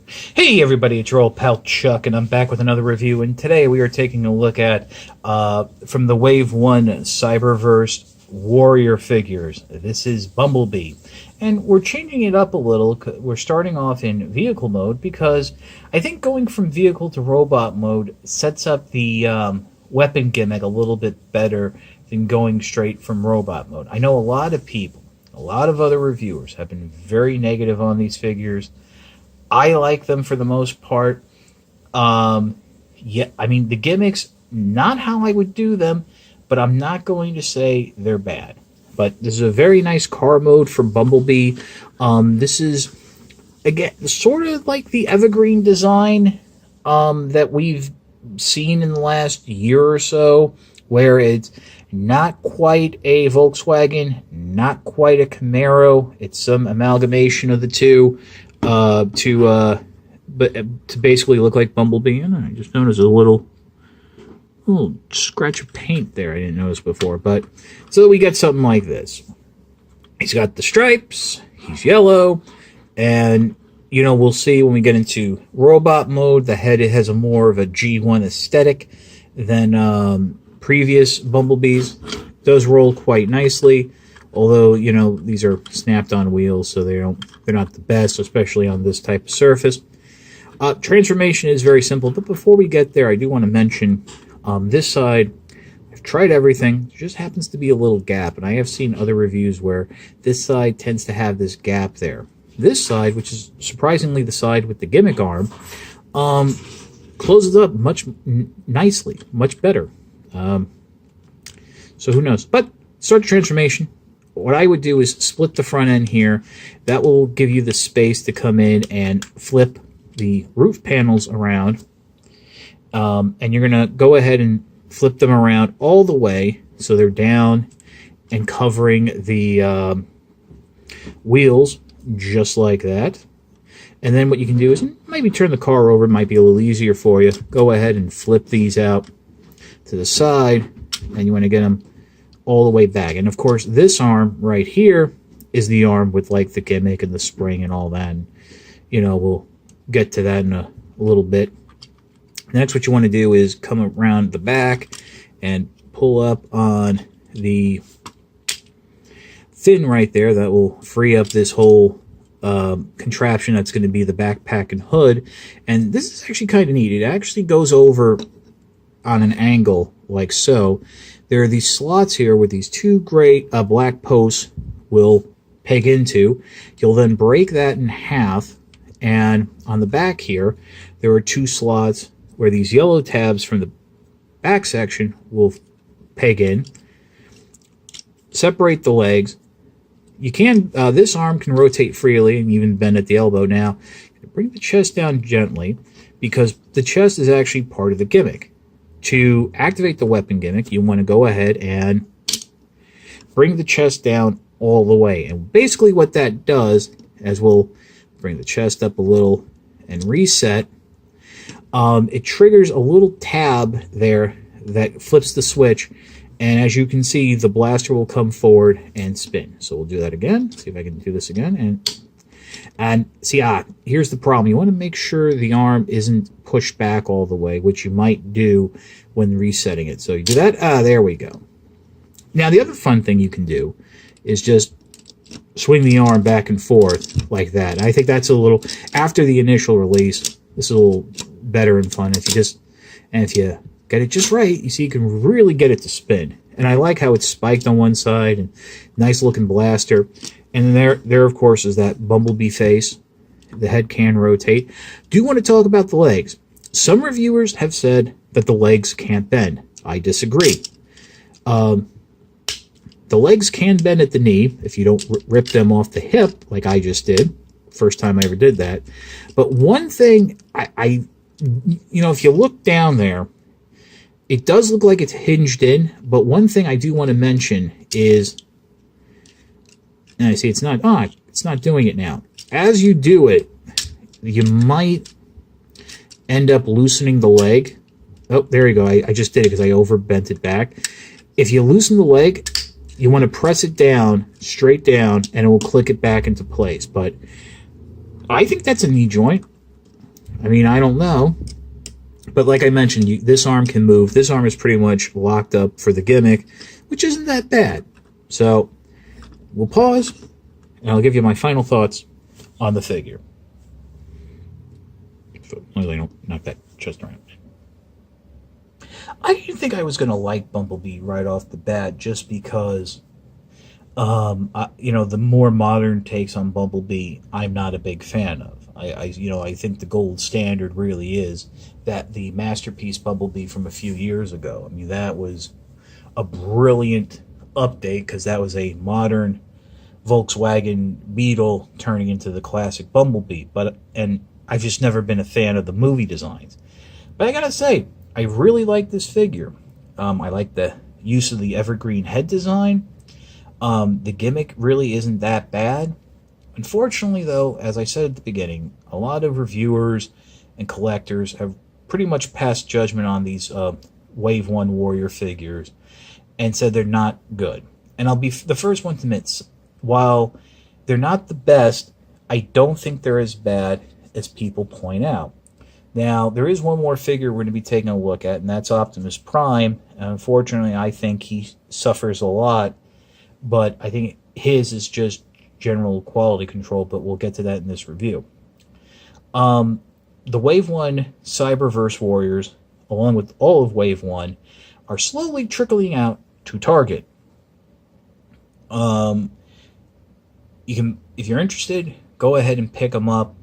Hey everybody, it's your old pal Chuck, and I'm back with another review. And today we are taking a look at, from the Wave 1 Cyberverse Warrior figures. This is Bumblebee. And we're changing it up a little. We're starting off in vehicle mode because I think going from vehicle to robot mode sets up the weapon gimmick a little bit better than going straight from robot mode. I know a lot of people, a lot of other reviewers have been very negative on these figures. I like them for the most part. Yeah, I mean, the gimmicks, not how I would do them, but I'm not going to say they're bad. But this is a very nice car mode for Bumblebee. This is, again, sort of like the evergreen design that we've seen in the last year or so, where it's not quite a Volkswagen, not quite a Camaro. It's some amalgamation of the two. To basically look like Bumblebee. And I just noticed a little scratch of paint there I didn't notice before. But so we get something like this. He's got the stripes, he's yellow, and we'll see when we get into robot mode. The head has a more of a G1 aesthetic than previous Bumblebees. Does roll quite nicely. Although, these are snapped on wheels, so they're not the best, especially on this type of surface. Transformation is very simple, but before we get there, I do want to mention this side. I've tried everything. There just happens to be a little gap, and I have seen other reviews where this side tends to have this gap there. This side, which is surprisingly the side with the gimmick arm, closes up nicely, much better. So who knows? But start the transformation. What I would do is split the front end here. That will give you the space to come in and flip the roof panels around. And you're going to go ahead and flip them around all the way so they're down and covering the wheels just like that. And then what you can do is maybe turn the car over. It might be a little easier for you. Go ahead and flip these out to the side, and you want to get them all the way back. And of course, this arm right here is the arm with like the gimmick and the spring and all that. And, we'll get to that in a little bit. Next, what you want to do is come around the back and pull up on the fin right there. That will free up this whole contraption that's going to be the backpack and hood. And this is actually kind of neat. It actually goes over on an angle like so. There are these slots here with these two great black posts will peg into. You'll then break that in half, and on the back here, there are two slots where these yellow tabs from the back section will peg in. Separate the legs. You can, this arm can rotate freely and even bend at the elbow. Now, bring the chest down gently because the chest is actually part of the gimmick. To activate the weapon gimmick, you want to go ahead and bring the chest down all the way. And basically what that does, as we'll bring the chest up a little and reset, it triggers a little tab there that flips the switch. And as you can see, the blaster will come forward and spin. So we'll do that again. See if I can do this again. And see, here's the problem. You want to make sure the arm isn't pushed back all the way, which you might do when resetting it. So you do that. There we go. Now, the other fun thing you can do is just swing the arm back and forth like that. And I think that's a little, after the initial release, this is a little better and fun. If you get it just right, you see you can really get it to spin. And I like how it's spiked on one side and nice looking blaster. And then there, of course, is that Bumblebee face. The head can rotate. Do want to talk about the legs. Some reviewers have said that the legs can't bend. I disagree. The legs can bend at the knee if you don't rip them off the hip like I just did. First time I ever did that. But one thing, if you look down there, it does look like it's hinged in. But one thing I do want to mention is, and I see it's not doing it now. As you do it, you might end up loosening the leg. Oh, there you go. I just did it because I overbent it back. If you loosen the leg, you want to press it down, straight down, and it will click it back into place. But I think that's a knee joint. I mean, I don't know. But like I mentioned, this arm can move. This arm is pretty much locked up for the gimmick, which isn't that bad. So we'll pause, and I'll give you my final thoughts on the figure. So, really don't knock that chest around. I didn't think I was going to like Bumblebee right off the bat, just because, the more modern takes on Bumblebee, I'm not a big fan of. I think the gold standard really is that the masterpiece Bumblebee from a few years ago. I mean, that was a brilliant update because that was a modern Volkswagen Beetle turning into the classic Bumblebee. And I've just never been a fan of the movie designs. But I gotta say, I really like this figure. I like the use of the evergreen head design. The gimmick really isn't that bad. Unfortunately, though, as I said at the beginning, a lot of reviewers and collectors have pretty much passed judgment on these Wave 1 Warrior figures and said they're not good. And I'll be the first one to admit, while they're not the best, I don't think they're as bad as people point out. Now, there is one more figure we're going to be taking a look at, and that's Optimus Prime. And unfortunately, I think he suffers a lot, but I think his is just general quality control, but we'll get to that in this review. The Wave 1 Cyberverse Warriors, along with all of Wave 1, are slowly trickling out to Target. You can, if you're interested, go ahead and pick them up.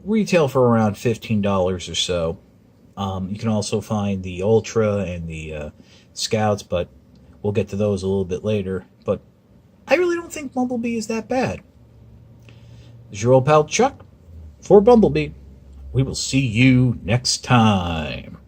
Retail for around $15 or so. You can also find the Ultra and the Scouts, but we'll get to those a little bit later. But I really don't think Bumblebee is that bad. This is your old pal Chuck for Bumblebee. We will see you next time.